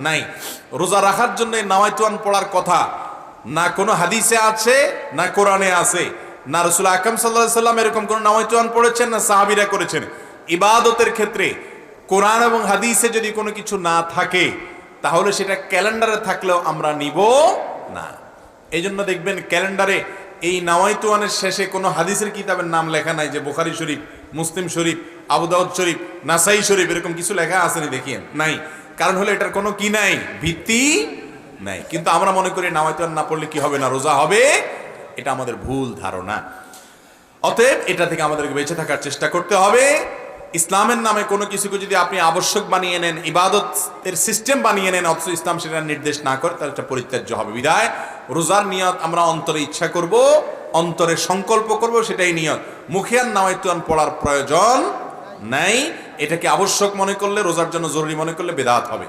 নাই। রোজা রাখার জন্য নাওয়াইতুয়ান পড়ার কথা না কোনো হাদিসে আছে না কোরআনে আছে, না রাসূল আকরাম সাল্লাল্লাহু আলাইহি সাল্লাম এরকম কোন নাওয়াইতুয়ান পড়েছেন না সাহাবীরা করেছেন। ইবাদতের ক্ষেত্রে কোরআন এবং হাদিসে যদি কোনো কিছু না থাকে তাহলে সেটা ক্যালেন্ডারে থাকলেও আমরা নিব না। এই জন্য দেখবেন ক্যালেন্ডারে এই নাওয়াইতুয়ানের শেষে কোনো হাদিসের কিতাবের নাম লেখা নাই যে বুখারী শরীফ, মুসলিম শরীফ, আবু দাউদ শরীফ, নাসাই শরীফ এরকম কিছু লেখা আসেনি দেখিয়েন নাই। কারণ হলো এটার কোনো কি নাই, ভিত্তি নাই। কিন্তু আমরা মনে করি নাওয়াইতুয়ান না পড়লে কি হবে না, রোজা হবে। এটা আমাদের ভুল ধারণা। অতএব এটা থেকে আমাদেরকে বেঁচে থাকার চেষ্টা করতে হবে। ইসলামের নামে কোনো কিছুকে যদি আপনি আবশ্যক বানিয়ে নেন, ইবাদতের সিস্টেম বানিয়ে নেন, অথচ ইসলাম সেটা নির্দেশ না করে, তাহলে এটা পরিত্যাজ্য হবে। বিদায় রোজার নিয়ত আমরা অন্তরে ইচ্ছা করব, অন্তরে সংকল্প করব, সেটাই নিয়ত। মুখে আর নাওয়াইতুয়ান পড়ার প্রয়োজন নাই। এটাকে আবশ্যক মনে করলে, রোজার জন্য জরুরি মনে করলে বেদাত হবে।